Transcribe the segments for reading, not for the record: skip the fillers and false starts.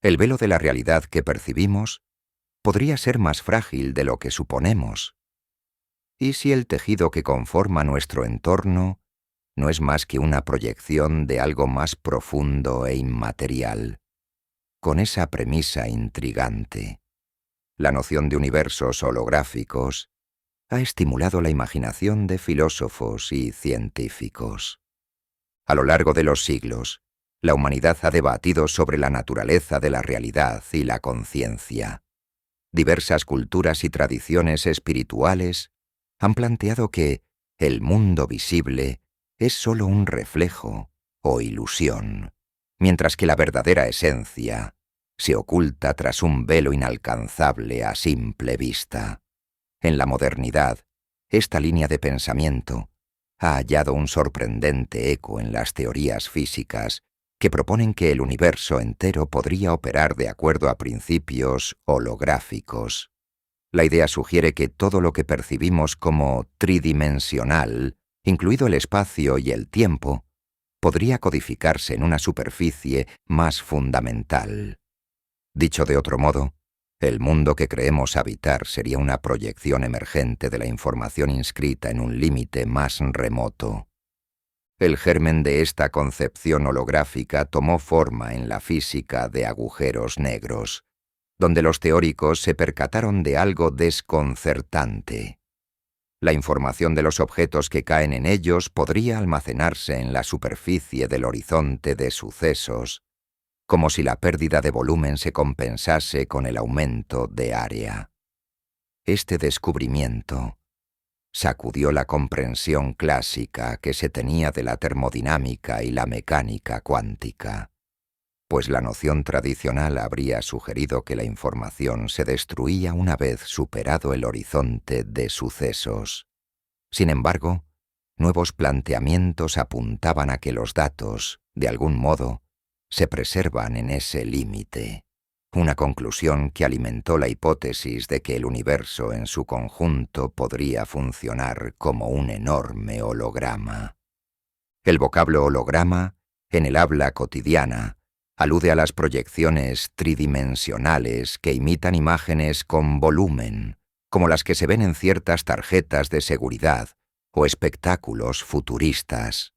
El velo de la realidad que percibimos podría ser más frágil de lo que suponemos. ¿Y si el tejido que conforma nuestro entorno no es más que una proyección de algo más profundo e inmaterial? Con esa premisa intrigante, la noción de universos holográficos ha estimulado la imaginación de filósofos y científicos. A lo largo de los siglos, la humanidad ha debatido sobre la naturaleza de la realidad y la conciencia. Diversas culturas y tradiciones espirituales han planteado que el mundo visible es sólo un reflejo o ilusión, mientras que la verdadera esencia se oculta tras un velo inalcanzable a simple vista. En la modernidad, esta línea de pensamiento ha hallado un sorprendente eco en las teorías físicas que proponen que el universo entero podría operar de acuerdo a principios holográficos. La idea sugiere que todo lo que percibimos como tridimensional, incluido el espacio y el tiempo, podría codificarse en una superficie más fundamental. Dicho de otro modo, el mundo que creemos habitar sería una proyección emergente de la información inscrita en un límite más remoto. El germen de esta concepción holográfica tomó forma en la física de agujeros negros, donde los teóricos se percataron de algo desconcertante. La información de los objetos que caen en ellos podría almacenarse en la superficie del horizonte de sucesos, como si la pérdida de volumen se compensase con el aumento de área. Este descubrimiento sacudió la comprensión clásica que se tenía de la termodinámica y la mecánica cuántica, pues la noción tradicional habría sugerido que la información se destruía una vez superado el horizonte de sucesos. Sin embargo, nuevos planteamientos apuntaban a que los datos, de algún modo, se preservan en ese límite, una conclusión que alimentó la hipótesis de que el universo en su conjunto podría funcionar como un enorme holograma. El vocablo holograma, en el habla cotidiana, alude a las proyecciones tridimensionales que imitan imágenes con volumen, como las que se ven en ciertas tarjetas de seguridad o espectáculos futuristas.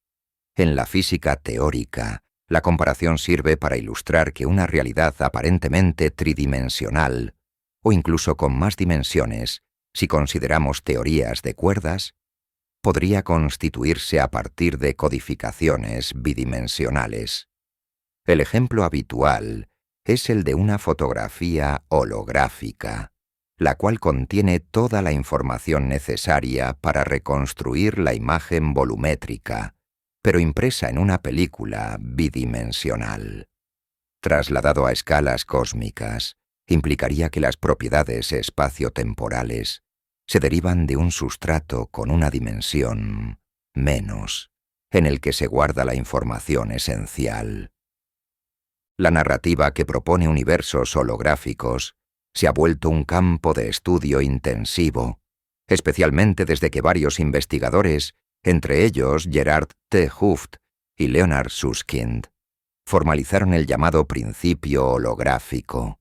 En la física teórica, la comparación sirve para ilustrar que una realidad aparentemente tridimensional, o incluso con más dimensiones, si consideramos teorías de cuerdas, podría constituirse a partir de codificaciones bidimensionales. El ejemplo habitual es el de una fotografía holográfica, la cual contiene toda la información necesaria para reconstruir la imagen volumétrica, pero impresa en una película bidimensional. Trasladado a escalas cósmicas, implicaría que las propiedades espaciotemporales se derivan de un sustrato con una dimensión menos, en el que se guarda la información esencial. La narrativa que propone universos holográficos se ha vuelto un campo de estudio intensivo, especialmente desde que varios investigadores, entre ellos Gerard T. Hooft y Leonard Susskind, formalizaron el llamado principio holográfico.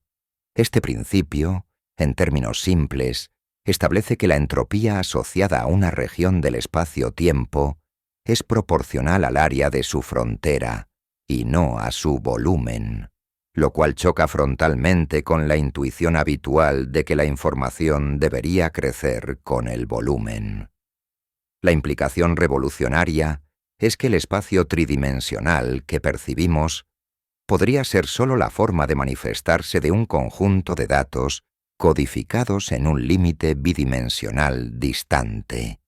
Este principio, en términos simples, establece que la entropía asociada a una región del espacio-tiempo es proporcional al área de su frontera y no a su volumen, lo cual choca frontalmente con la intuición habitual de que la información debería crecer con el volumen. La implicación revolucionaria es que el espacio tridimensional que percibimos podría ser sólo la forma de manifestarse de un conjunto de datos codificados en un límite bidimensional distante.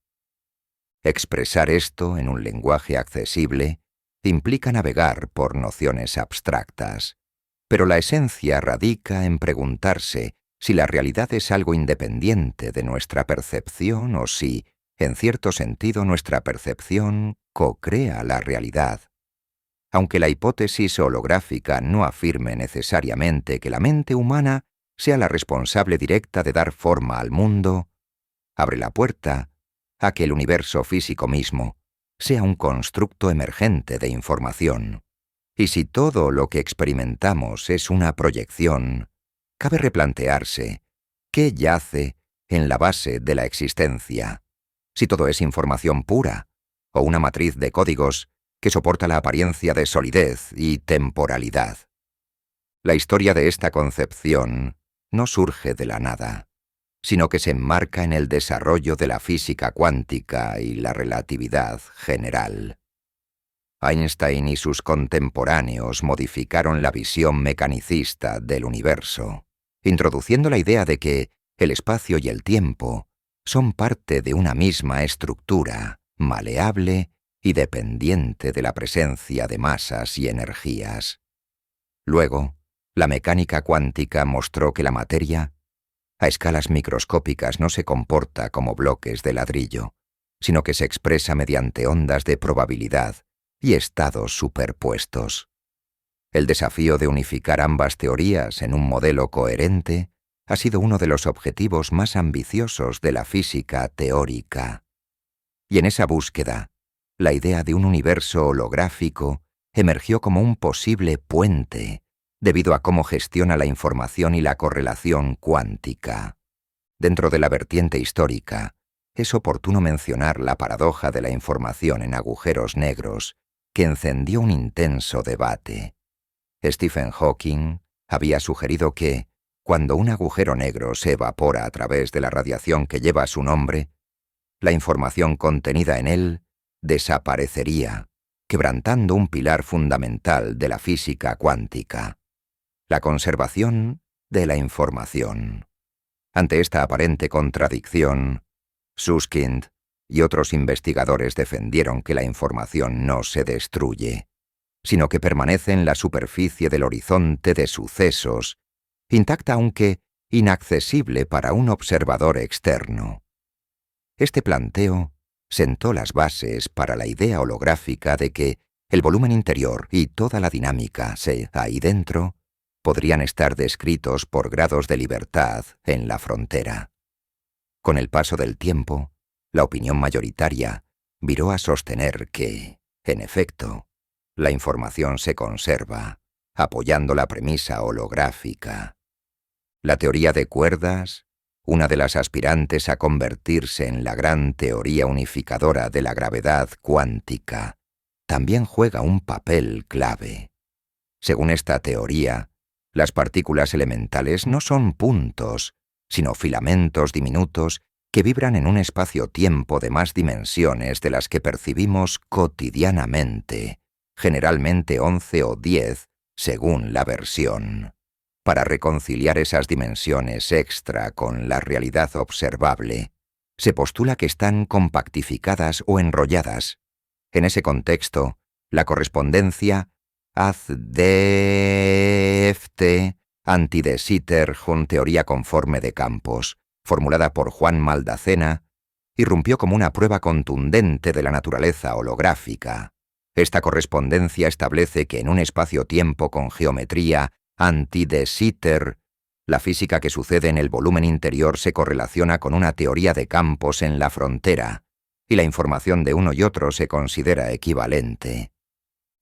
Expresar esto en un lenguaje accesible implica navegar por nociones abstractas, pero la esencia radica en preguntarse si la realidad es algo independiente de nuestra percepción o si, en cierto sentido, nuestra percepción co-crea la realidad. Aunque la hipótesis holográfica no afirme necesariamente que la mente humana sea la responsable directa de dar forma al mundo, abre la puerta a que el universo físico mismo sea un constructo emergente de información, Y si todo lo que experimentamos es una proyección, cabe replantearse qué yace en la base de la existencia, si todo es información pura o una matriz de códigos que soporta la apariencia de solidez y temporalidad. La historia de esta concepción no surge de la nada, sino que se enmarca en el desarrollo de la física cuántica y la relatividad general. Einstein y sus contemporáneos modificaron la visión mecanicista del universo, introduciendo la idea de que el espacio y el tiempo son parte de una misma estructura, maleable y dependiente de la presencia de masas y energías. Luego, la mecánica cuántica mostró que la materia, a escalas microscópicas, no se comporta como bloques de ladrillo, sino que se expresa mediante ondas de probabilidad y estados superpuestos. El desafío de unificar ambas teorías en un modelo coherente ha sido uno de los objetivos más ambiciosos de la física teórica. Y en esa búsqueda, la idea de un universo holográfico emergió como un posible puente, debido a cómo gestiona la información y la correlación cuántica. Dentro de la vertiente histórica, es oportuno mencionar la paradoja de la información en agujeros negros, que encendió un intenso debate. Stephen Hawking había sugerido que, cuando un agujero negro se evapora a través de la radiación que lleva su nombre, la información contenida en él desaparecería, quebrantando un pilar fundamental de la física cuántica: la conservación de la información. Ante esta aparente contradicción, Susskind y otros investigadores defendieron que la información no se destruye, sino que permanece en la superficie del horizonte de sucesos, intacta aunque inaccesible para un observador externo. Este planteo sentó las bases para la idea holográfica de que el volumen interior y toda la dinámica ahí dentro podrían estar descritos por grados de libertad en la frontera. Con el paso del tiempo, la opinión mayoritaria viró a sostener que, en efecto, la información se conserva, apoyando la premisa holográfica. La teoría de cuerdas, una de las aspirantes a convertirse en la gran teoría unificadora de la gravedad cuántica, también juega un papel clave. Según esta teoría, las partículas elementales no son puntos, sino filamentos diminutos que vibran en un espacio-tiempo de más dimensiones de las que percibimos cotidianamente, generalmente 11 o 10, según la versión. Para reconciliar esas dimensiones extra con la realidad observable, se postula que están compactificadas o enrolladas. En ese contexto, la correspondencia AZ-DFT anti-de Sitter con teoría conforme de campos, formulada por Juan Maldacena, irrumpió como una prueba contundente de la naturaleza holográfica. Esta correspondencia establece que en un espacio-tiempo con geometría anti-de Sitter, la física que sucede en el volumen interior se correlaciona con una teoría de campos en la frontera, y la información de uno y otro se considera equivalente.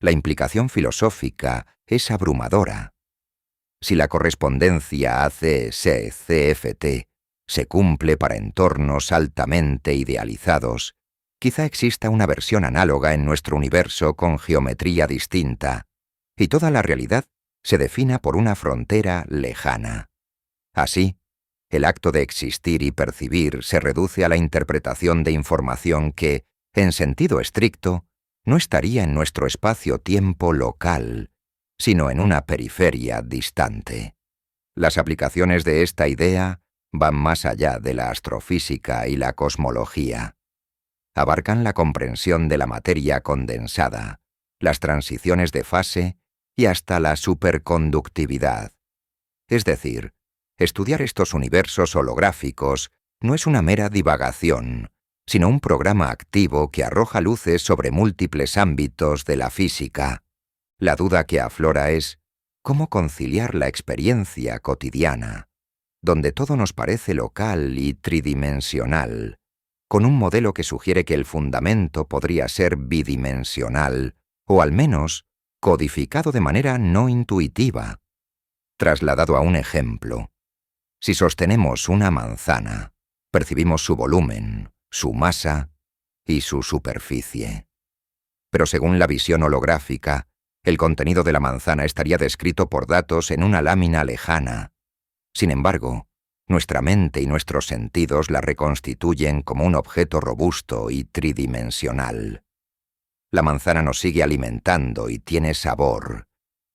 La implicación filosófica es abrumadora. Si la correspondencia AC-CFT se cumple para entornos altamente idealizados, quizá exista una versión análoga en nuestro universo con geometría distinta, y toda la realidad se defina por una frontera lejana. Así, el acto de existir y percibir se reduce a la interpretación de información que, en sentido estricto, no estaría en nuestro espacio-tiempo local, sino en una periferia distante. Las aplicaciones de esta idea van más allá de la astrofísica y la cosmología. Abarcan la comprensión de la materia condensada, las transiciones de fase y hasta la superconductividad. Es decir, estudiar estos universos holográficos no es una mera divagación, sino un programa activo que arroja luces sobre múltiples ámbitos de la física. La duda que aflora es cómo conciliar la experiencia cotidiana, donde todo nos parece local y tridimensional, con un modelo que sugiere que el fundamento podría ser bidimensional, o al menos codificado de manera no intuitiva. Trasladado a un ejemplo, si sostenemos una manzana, percibimos su volumen, su masa y su superficie. Pero según la visión holográfica, el contenido de la manzana estaría descrito por datos en una lámina lejana. Sin embargo, nuestra mente y nuestros sentidos la reconstituyen como un objeto robusto y tridimensional. La manzana nos sigue alimentando y tiene sabor,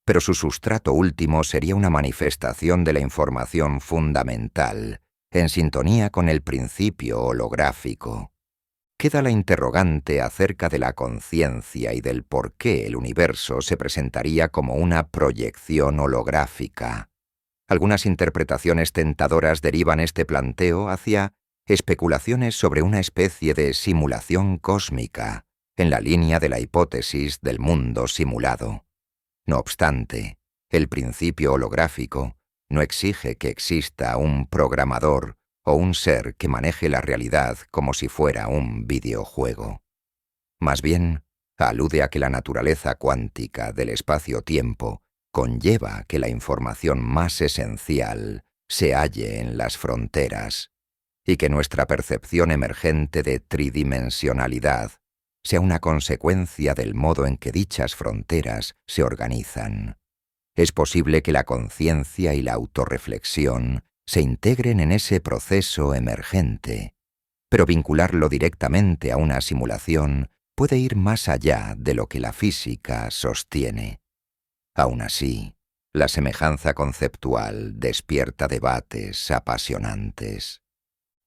pero su sustrato último sería una manifestación de la información fundamental, en sintonía con el principio holográfico. Queda la interrogante acerca de la conciencia y del por qué el universo se presentaría como una proyección holográfica. Algunas interpretaciones tentadoras derivan este planteo hacia especulaciones sobre una especie de simulación cósmica, en la línea de la hipótesis del mundo simulado. No obstante, el principio holográfico no exige que exista un programador o un ser que maneje la realidad como si fuera un videojuego. Más bien, alude a que la naturaleza cuántica del espacio-tiempo conlleva que la información más esencial se halle en las fronteras, y que nuestra percepción emergente de tridimensionalidad sea una consecuencia del modo en que dichas fronteras se organizan. Es posible que la conciencia y la autorreflexión se integren en ese proceso emergente, pero vincularlo directamente a una simulación puede ir más allá de lo que la física sostiene. Aún así, la semejanza conceptual despierta debates apasionantes.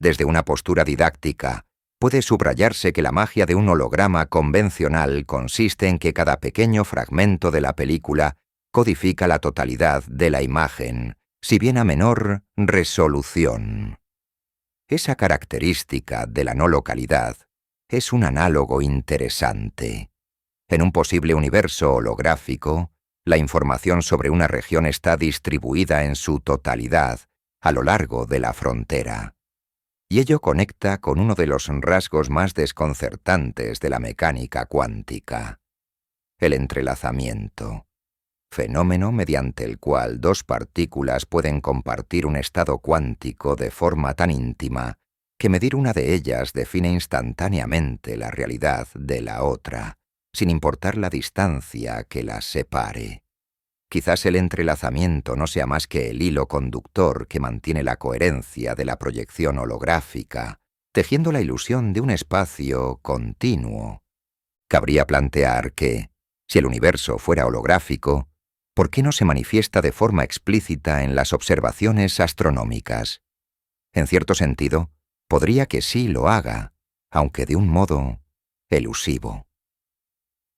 Desde una postura didáctica, puede subrayarse que la magia de un holograma convencional consiste en que cada pequeño fragmento de la película codifica la totalidad de la imagen, si bien a menor resolución. Esa característica de la no localidad es un análogo interesante. En un posible universo holográfico, la información sobre una región está distribuida en su totalidad a lo largo de la frontera. Y ello conecta con uno de los rasgos más desconcertantes de la mecánica cuántica: el entrelazamiento, fenómeno mediante el cual dos partículas pueden compartir un estado cuántico de forma tan íntima que medir una de ellas define instantáneamente la realidad de la otra, sin importar la distancia que las separe. Quizás el entrelazamiento no sea más que el hilo conductor que mantiene la coherencia de la proyección holográfica, tejiendo la ilusión de un espacio continuo. Cabría plantear que, si el universo fuera holográfico, ¿por qué no se manifiesta de forma explícita en las observaciones astronómicas? En cierto sentido, podría que sí lo haga, aunque de un modo elusivo.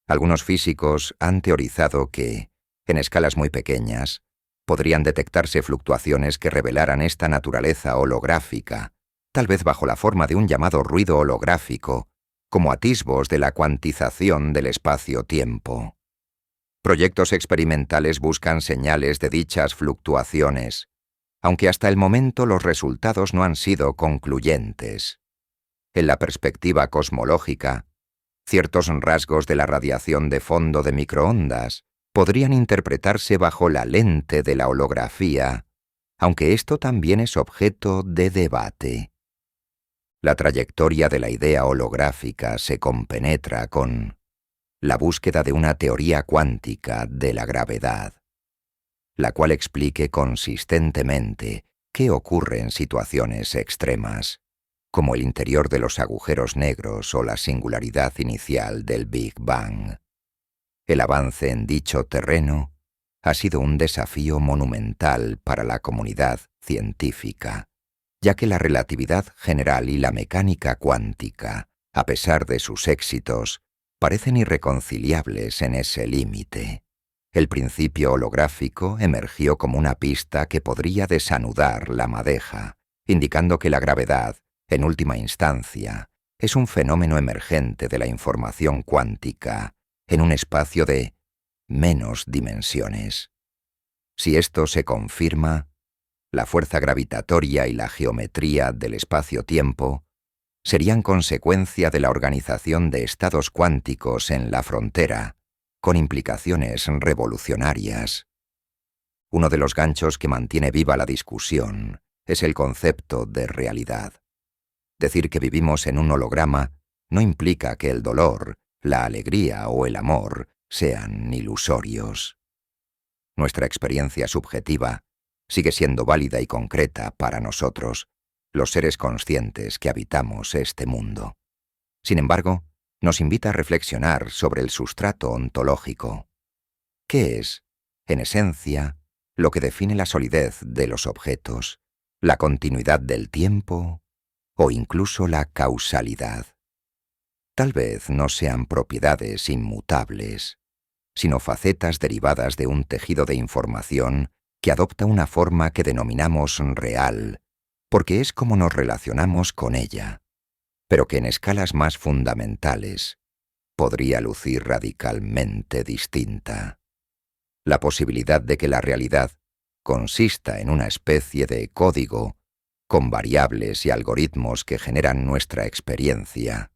Algunos físicos han teorizado que, en escalas muy pequeñas, podrían detectarse fluctuaciones que revelaran esta naturaleza holográfica, tal vez bajo la forma de un llamado ruido holográfico, como atisbos de la cuantización del espacio-tiempo. Proyectos experimentales buscan señales de dichas fluctuaciones, aunque hasta el momento los resultados no han sido concluyentes. En la perspectiva cosmológica, ciertos rasgos de la radiación de fondo de microondas podrían interpretarse bajo la lente de la holografía, aunque esto también es objeto de debate. La trayectoria de la idea holográfica se compenetra con la búsqueda de una teoría cuántica de la gravedad, la cual explique consistentemente qué ocurre en situaciones extremas, como el interior de los agujeros negros o la singularidad inicial del Big Bang. El avance en dicho terreno ha sido un desafío monumental para la comunidad científica, ya que la relatividad general y la mecánica cuántica, a pesar de sus éxitos, parecen irreconciliables en ese límite. El principio holográfico emergió como una pista que podría desanudar la madeja, indicando que la gravedad, en última instancia, es un fenómeno emergente de la información cuántica, en un espacio de menos dimensiones. Si esto se confirma, la fuerza gravitatoria y la geometría del espacio-tiempo serían consecuencia de la organización de estados cuánticos en la frontera, con implicaciones revolucionarias. Uno de los ganchos que mantiene viva la discusión es el concepto de realidad. Decir que vivimos en un holograma no implica que el dolor, la alegría o el amor sean ilusorios. Nuestra experiencia subjetiva sigue siendo válida y concreta para nosotros, los seres conscientes que habitamos este mundo. Sin embargo, nos invita a reflexionar sobre el sustrato ontológico. ¿Qué es, en esencia, lo que define la solidez de los objetos, la continuidad del tiempo o incluso la causalidad? Tal vez no sean propiedades inmutables, sino facetas derivadas de un tejido de información que adopta una forma que denominamos real, porque es como nos relacionamos con ella, pero que en escalas más fundamentales podría lucir radicalmente distinta. La posibilidad de que la realidad consista en una especie de código con variables y algoritmos que generan nuestra experiencia,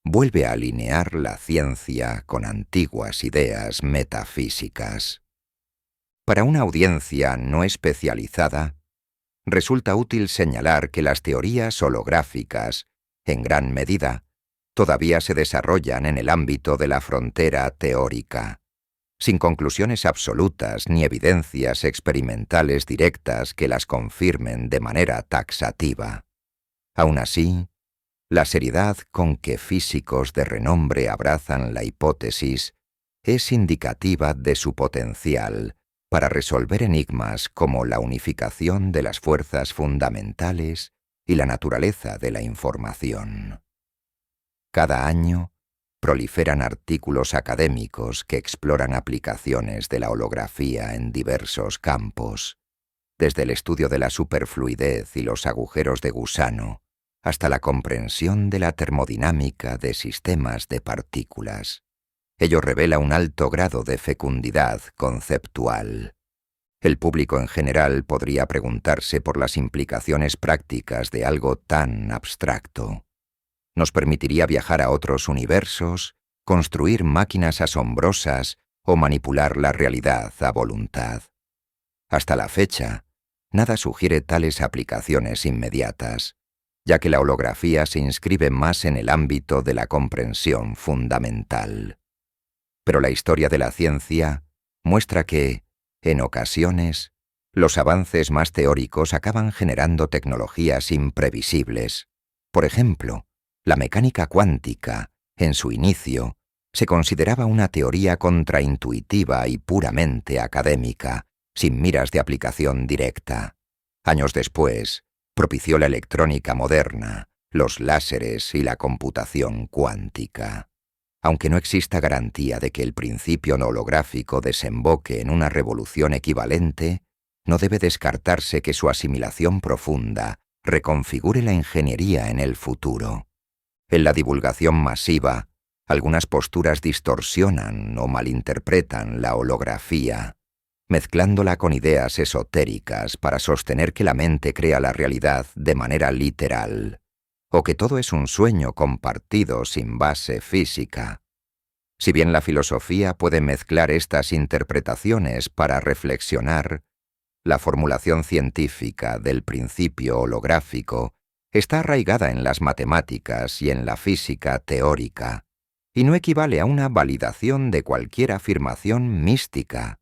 vuelve a alinear la ciencia con antiguas ideas metafísicas. Para una audiencia no especializada, resulta útil señalar que las teorías holográficas, en gran medida, todavía se desarrollan en el ámbito de la frontera teórica, sin conclusiones absolutas ni evidencias experimentales directas que las confirmen de manera taxativa. Aún así, la seriedad con que físicos de renombre abrazan la hipótesis es indicativa de su potencial para resolver enigmas como la unificación de las fuerzas fundamentales y la naturaleza de la información. Cada año proliferan artículos académicos que exploran aplicaciones de la holografía en diversos campos, desde el estudio de la superfluidez y los agujeros de gusano, hasta la comprensión de la termodinámica de sistemas de partículas. Ello revela un alto grado de fecundidad conceptual. El público en general podría preguntarse por las implicaciones prácticas de algo tan abstracto. Nos permitiría viajar a otros universos, construir máquinas asombrosas o manipular la realidad a voluntad. Hasta la fecha, nada sugiere tales aplicaciones inmediatas, ya que la holografía se inscribe más en el ámbito de la comprensión fundamental. Pero la historia de la ciencia muestra que, en ocasiones, los avances más teóricos acaban generando tecnologías imprevisibles. Por ejemplo, la mecánica cuántica, en su inicio, se consideraba una teoría contraintuitiva y puramente académica, sin miras de aplicación directa. Años después, propició la electrónica moderna, los láseres y la computación cuántica. Aunque no exista garantía de que el principio no holográfico desemboque en una revolución equivalente, no debe descartarse que su asimilación profunda reconfigure la ingeniería en el futuro. En la divulgación masiva, algunas posturas distorsionan o malinterpretan la holografía, mezclándola con ideas esotéricas para sostener que la mente crea la realidad de manera literal, o que todo es un sueño compartido sin base física. Si bien la filosofía puede mezclar estas interpretaciones para reflexionar, la formulación científica del principio holográfico está arraigada en las matemáticas y en la física teórica, y no equivale a una validación de cualquier afirmación mística.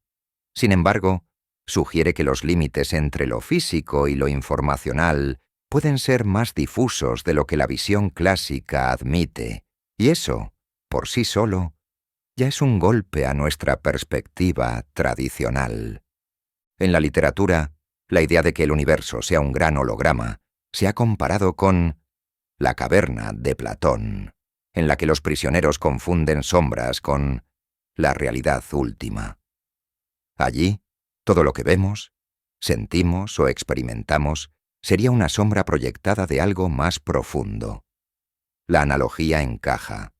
Sin embargo, sugiere que los límites entre lo físico y lo informacional pueden ser más difusos de lo que la visión clásica admite, y eso, por sí solo, ya es un golpe a nuestra perspectiva tradicional. En la literatura, la idea de que el universo sea un gran holograma se ha comparado con La caverna de Platón, en la que los prisioneros confunden sombras con la realidad última. Allí, todo lo que vemos, sentimos o experimentamos sería una sombra proyectada de algo más profundo. La analogía encaja,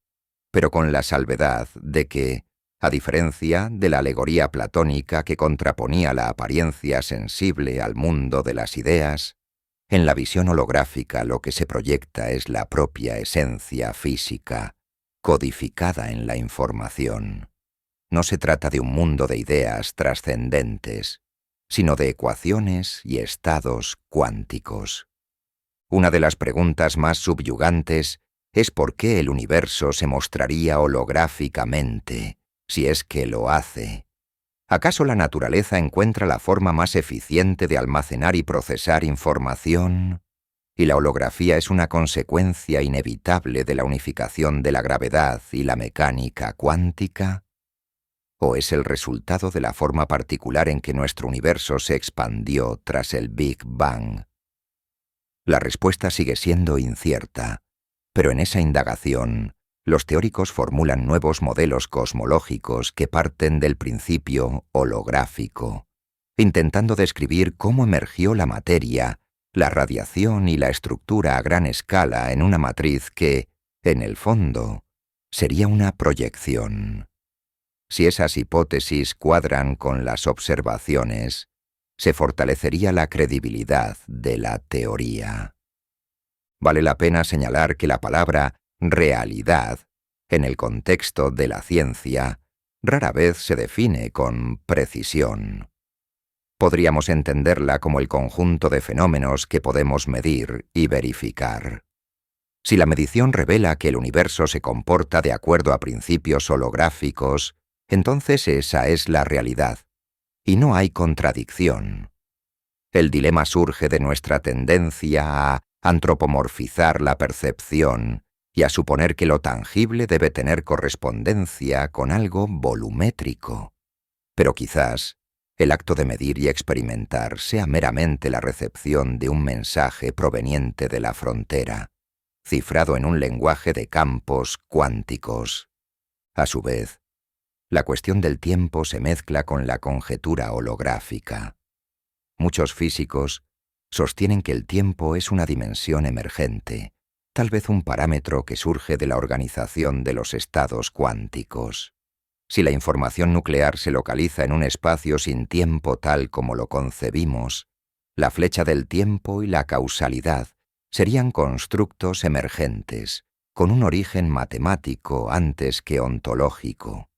pero con la salvedad de que, a diferencia de la alegoría platónica que contraponía la apariencia sensible al mundo de las ideas, en la visión holográfica lo que se proyecta es la propia esencia física, codificada en la información. no se trata de un mundo de ideas trascendentes, sino de ecuaciones y estados cuánticos. Una de las preguntas más subyugantes es por qué el universo se mostraría holográficamente, si es que lo hace. ¿Acaso la naturaleza encuentra la forma más eficiente de almacenar y procesar información? ¿Y la holografía es una consecuencia inevitable de la unificación de la gravedad y la mecánica cuántica? ¿O es el resultado de la forma particular en que nuestro universo se expandió tras el Big Bang? La respuesta sigue siendo incierta, pero en esa indagación, los teóricos formulan nuevos modelos cosmológicos que parten del principio holográfico, intentando describir cómo emergió la materia, la radiación y la estructura a gran escala en una matriz que, en el fondo, sería una proyección. Si esas hipótesis cuadran con las observaciones, se fortalecería la credibilidad de la teoría. Vale la pena señalar que la palabra realidad, en el contexto de la ciencia, rara vez se define con precisión. Podríamos entenderla como el conjunto de fenómenos que podemos medir y verificar. Si la medición revela que el universo se comporta de acuerdo a principios holográficos, entonces esa es la realidad, y no hay contradicción. El dilema surge de nuestra tendencia a antropomorfizar la percepción y a suponer que lo tangible debe tener correspondencia con algo volumétrico. Pero quizás el acto de medir y experimentar sea meramente la recepción de un mensaje proveniente de la frontera, cifrado en un lenguaje de campos cuánticos. A su vez, la cuestión del tiempo se mezcla con la conjetura holográfica. Muchos físicos sostienen que el tiempo es una dimensión emergente, tal vez un parámetro que surge de la organización de los estados cuánticos. Si la información nuclear se localiza en un espacio sin tiempo tal como lo concebimos, la flecha del tiempo y la causalidad serían constructos emergentes, con un origen matemático antes que ontológico.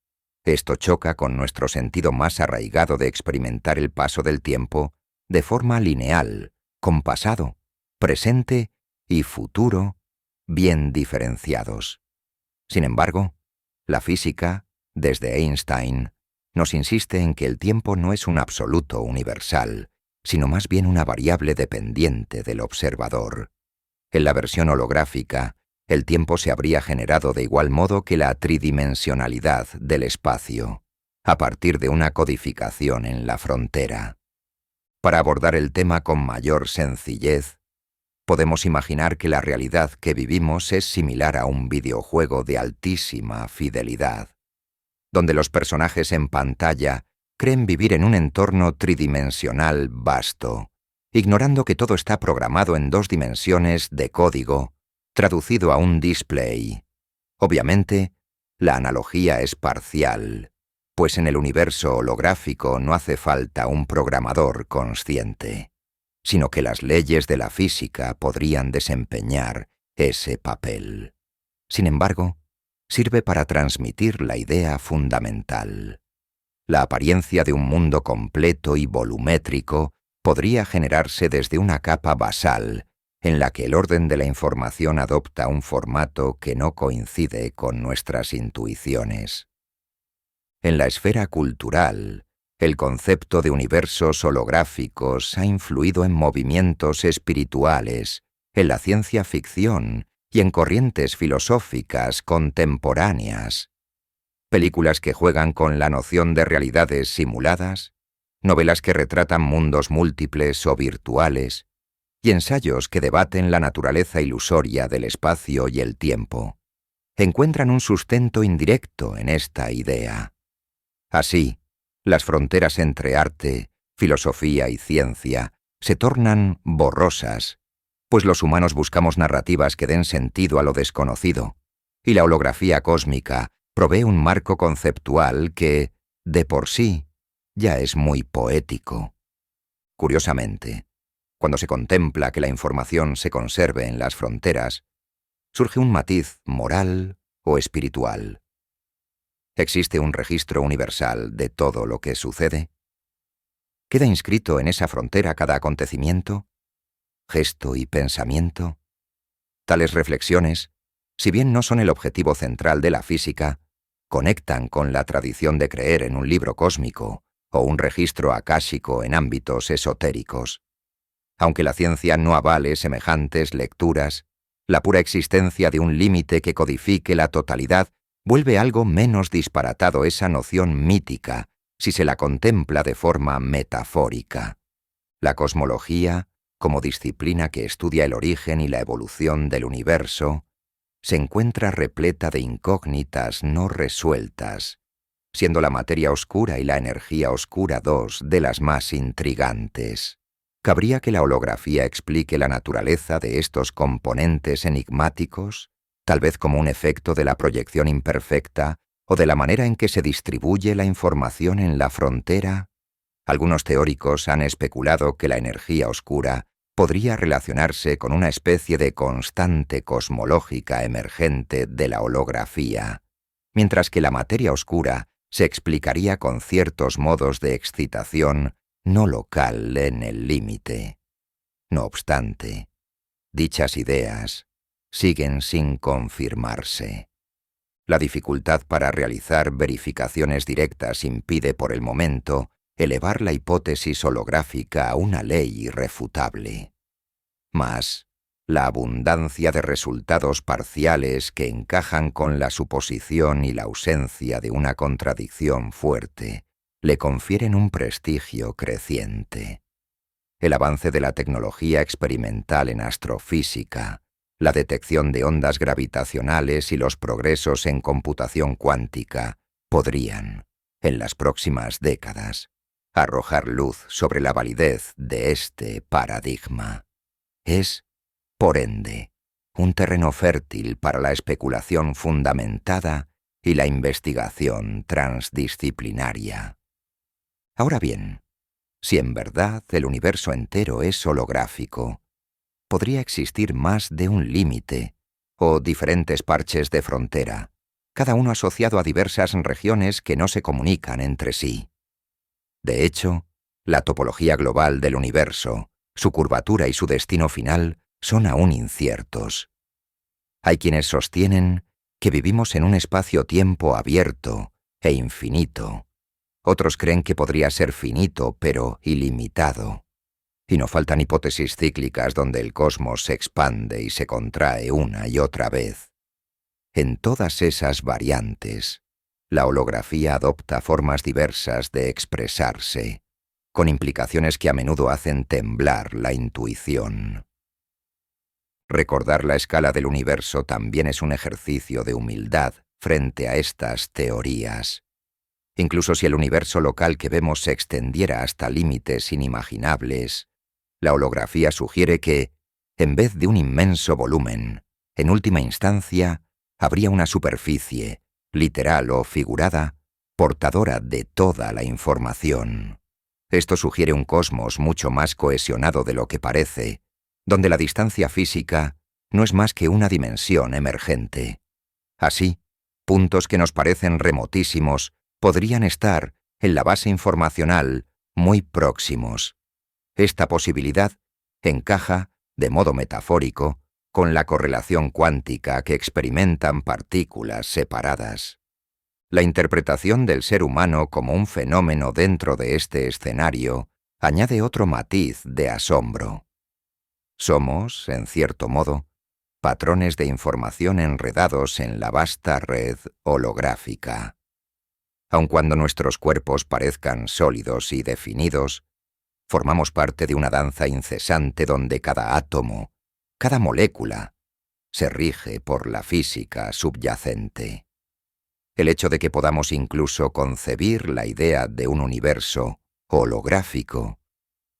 Esto choca con nuestro sentido más arraigado de experimentar el paso del tiempo de forma lineal, con pasado, presente y futuro bien diferenciados. Sin embargo, la física, desde Einstein, nos insiste en que el tiempo no es un absoluto universal, sino más bien una variable dependiente del observador. En la versión holográfica, el tiempo se habría generado de igual modo que la tridimensionalidad del espacio, a partir de una codificación en la frontera. Para abordar el tema con mayor sencillez, podemos imaginar que la realidad que vivimos es similar a un videojuego de altísima fidelidad, donde los personajes en pantalla creen vivir en un entorno tridimensional vasto, ignorando que todo está programado en 2 dimensiones de código, traducido a un display. Obviamente, la analogía es parcial, pues en el universo holográfico no hace falta un programador consciente, sino que las leyes de la física podrían desempeñar ese papel. Sin embargo, sirve para transmitir la idea fundamental. La apariencia de un mundo completo y volumétrico podría generarse desde una capa basal, en la que el orden de la información adopta un formato que no coincide con nuestras intuiciones. En la esfera cultural, el concepto de universos holográficos ha influido en movimientos espirituales, en la ciencia ficción y en corrientes filosóficas contemporáneas. Películas que juegan con la noción de realidades simuladas, novelas que retratan mundos múltiples o virtuales, y ensayos que debaten la naturaleza ilusoria del espacio y el tiempo, encuentran un sustento indirecto en esta idea. Así, las fronteras entre arte, filosofía y ciencia se tornan borrosas, pues los humanos buscamos narrativas que den sentido a lo desconocido, y la holografía cósmica provee un marco conceptual que, de por sí, ya es muy poético. Curiosamente, cuando se contempla que la información se conserve en las fronteras, surge un matiz moral o espiritual. ¿Existe un registro universal de todo lo que sucede? ¿Queda inscrito en esa frontera cada acontecimiento, gesto y pensamiento? Tales reflexiones, si bien no son el objetivo central de la física, conectan con la tradición de creer en un libro cósmico o un registro akáshico en ámbitos esotéricos. Aunque la ciencia no avale semejantes lecturas, la pura existencia de un límite que codifique la totalidad vuelve algo menos disparatado esa noción mítica si se la contempla de forma metafórica. La cosmología, como disciplina que estudia el origen y la evolución del universo, se encuentra repleta de incógnitas no resueltas, siendo la materia oscura y la energía oscura dos de las más intrigantes. ¿Cabría que la holografía explique la naturaleza de estos componentes enigmáticos, tal vez como un efecto de la proyección imperfecta o de la manera en que se distribuye la información en la frontera? Algunos teóricos han especulado que la energía oscura podría relacionarse con una especie de constante cosmológica emergente de la holografía, mientras que la materia oscura se explicaría con ciertos modos de excitación no local en el límite. No obstante, dichas ideas siguen sin confirmarse. La dificultad para realizar verificaciones directas impide por el momento elevar la hipótesis holográfica a una ley irrefutable. Mas, la abundancia de resultados parciales que encajan con la suposición y la ausencia de una contradicción fuerte le confieren un prestigio creciente. El avance de la tecnología experimental en astrofísica, la detección de ondas gravitacionales y los progresos en computación cuántica podrían, en las próximas décadas, arrojar luz sobre la validez de este paradigma. Es, por ende, un terreno fértil para la especulación fundamentada y la investigación transdisciplinaria. Ahora bien, si en verdad el universo entero es holográfico, podría existir más de un límite o diferentes parches de frontera, cada uno asociado a diversas regiones que no se comunican entre sí. De hecho, la topología global del universo, su curvatura y su destino final son aún inciertos. Hay quienes sostienen que vivimos en un espacio-tiempo abierto e infinito. Otros creen que podría ser finito, pero ilimitado. Y no faltan hipótesis cíclicas donde el cosmos se expande y se contrae una y otra vez. En todas esas variantes, la holografía adopta formas diversas de expresarse, con implicaciones que a menudo hacen temblar la intuición. Recordar la escala del universo también es un ejercicio de humildad frente a estas teorías. Incluso si el universo local que vemos se extendiera hasta límites inimaginables, la holografía sugiere que, en vez de un inmenso volumen, en última instancia, habría una superficie, literal o figurada, portadora de toda la información. Esto sugiere un cosmos mucho más cohesionado de lo que parece, donde la distancia física no es más que una dimensión emergente. Así, puntos que nos parecen remotísimos podrían estar, en la base informacional, muy próximos. Esta posibilidad encaja, de modo metafórico, con la correlación cuántica que experimentan partículas separadas. La interpretación del ser humano como un fenómeno dentro de este escenario añade otro matiz de asombro. Somos, en cierto modo, patrones de información enredados en la vasta red holográfica. Aun cuando nuestros cuerpos parezcan sólidos y definidos, formamos parte de una danza incesante donde cada átomo, cada molécula, se rige por la física subyacente. El hecho de que podamos incluso concebir la idea de un universo holográfico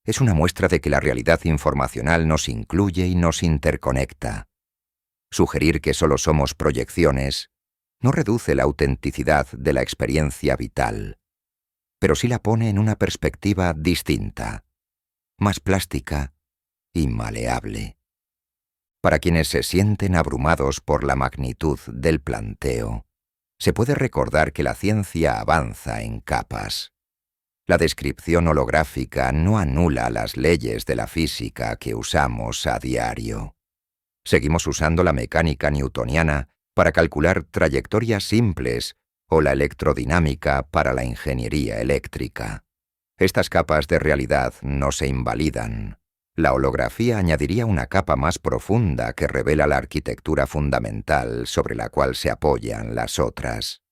es una muestra de que la realidad informacional nos incluye y nos interconecta. Sugerir que solo somos proyecciones no reduce la autenticidad de la experiencia vital, pero sí la pone en una perspectiva distinta, más plástica y maleable. Para quienes se sienten abrumados por la magnitud del planteo, se puede recordar que la ciencia avanza en capas. La descripción holográfica no anula las leyes de la física que usamos a diario. Seguimos usando la mecánica newtoniana para calcular trayectorias simples o la electrodinámica para la ingeniería eléctrica. Estas capas de realidad no se invalidan. La holografía añadiría una capa más profunda que revela la arquitectura fundamental sobre la cual se apoyan las otras.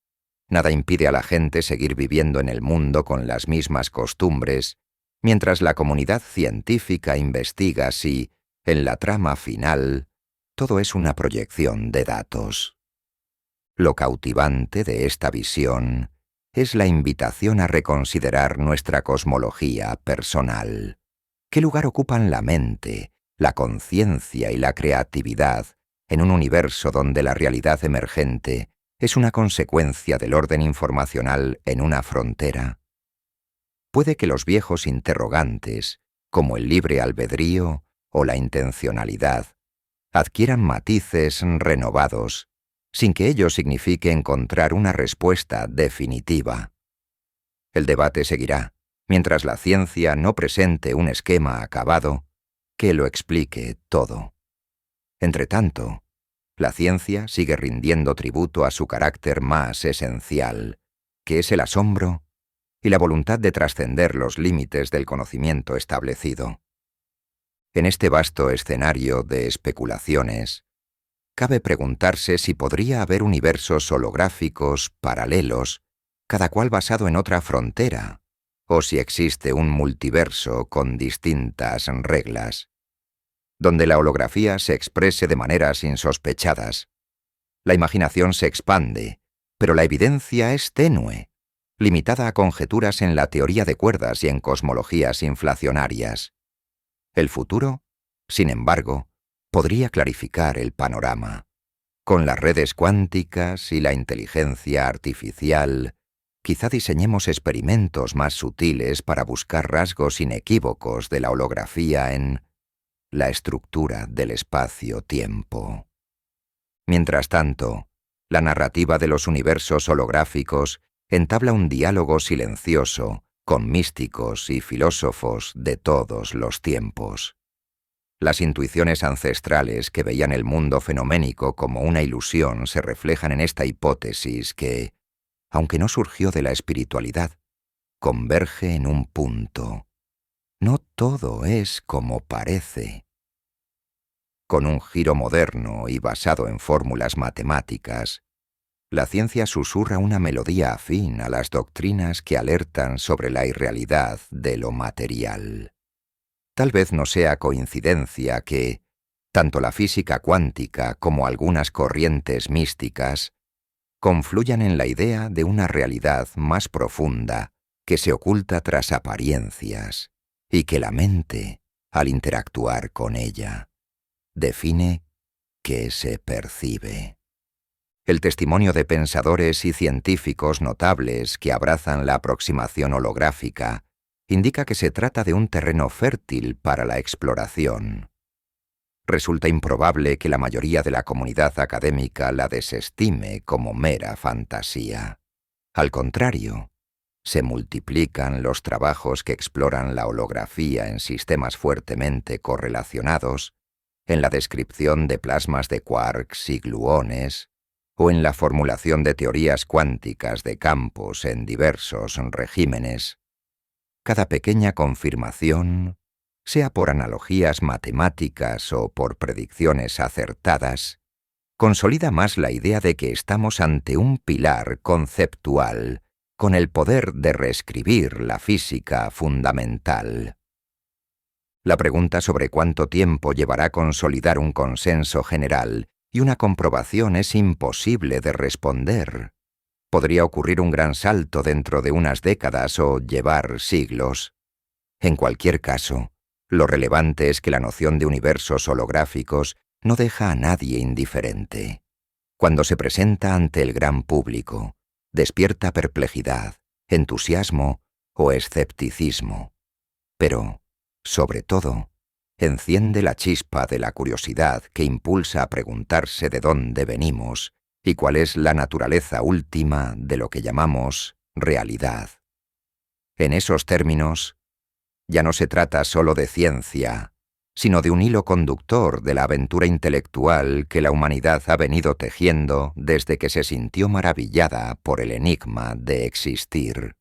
Nada impide a la gente seguir viviendo en el mundo con las mismas costumbres, mientras la comunidad científica investiga si, en la trama final, todo es una proyección de datos. Lo cautivante de esta visión es la invitación a reconsiderar nuestra cosmología personal. ¿Qué lugar ocupan la mente, la conciencia y la creatividad en un universo donde la realidad emergente es una consecuencia del orden informacional en una frontera? Puede que los viejos interrogantes, como el libre albedrío o la intencionalidad, adquieran matices renovados, sin que ello signifique encontrar una respuesta definitiva. El debate seguirá, mientras la ciencia no presente un esquema acabado que lo explique todo. Entretanto, la ciencia sigue rindiendo tributo a su carácter más esencial, que es el asombro y la voluntad de trascender los límites del conocimiento establecido. En este vasto escenario de especulaciones, cabe preguntarse si podría haber universos holográficos paralelos, cada cual basado en otra frontera, o si existe un multiverso con distintas reglas, donde la holografía se exprese de maneras insospechadas. La imaginación se expande, pero la evidencia es tenue, limitada a conjeturas en la teoría de cuerdas y en cosmologías inflacionarias. El futuro, sin embargo, podría clarificar el panorama. Con las redes cuánticas y la inteligencia artificial, quizá diseñemos experimentos más sutiles para buscar rasgos inequívocos de la holografía en la estructura del espacio-tiempo. Mientras tanto, la narrativa de los universos holográficos entabla un diálogo silencioso con místicos y filósofos de todos los tiempos. Las intuiciones ancestrales que veían el mundo fenoménico como una ilusión se reflejan en esta hipótesis que, aunque no surgió de la espiritualidad, converge en un punto. No todo es como parece. Con un giro moderno y basado en fórmulas matemáticas, la ciencia susurra una melodía afín a las doctrinas que alertan sobre la irrealidad de lo material. Tal vez no sea coincidencia que, tanto la física cuántica como algunas corrientes místicas, confluyan en la idea de una realidad más profunda que se oculta tras apariencias y que la mente, al interactuar con ella, define qué se percibe. El testimonio de pensadores y científicos notables que abrazan la aproximación holográfica indica que se trata de un terreno fértil para la exploración. Resulta improbable que la mayoría de la comunidad académica la desestime como mera fantasía. Al contrario, se multiplican los trabajos que exploran la holografía en sistemas fuertemente correlacionados, en la descripción de plasmas de quarks y gluones, o en la formulación de teorías cuánticas de campos en diversos regímenes. Cada pequeña confirmación, sea por analogías matemáticas o por predicciones acertadas, consolida más la idea de que estamos ante un pilar conceptual con el poder de reescribir la física fundamental. La pregunta sobre cuánto tiempo llevará consolidar un consenso general y una comprobación es imposible de responder. Podría ocurrir un gran salto dentro de unas décadas o llevar siglos. En cualquier caso, lo relevante es que la noción de universos holográficos no deja a nadie indiferente. Cuando se presenta ante el gran público, despierta perplejidad, entusiasmo o escepticismo. Pero, sobre todo, enciende la chispa de la curiosidad que impulsa a preguntarse de dónde venimos y cuál es la naturaleza última de lo que llamamos realidad. En esos términos, ya no se trata solo de ciencia, sino de un hilo conductor de la aventura intelectual que la humanidad ha venido tejiendo desde que se sintió maravillada por el enigma de existir.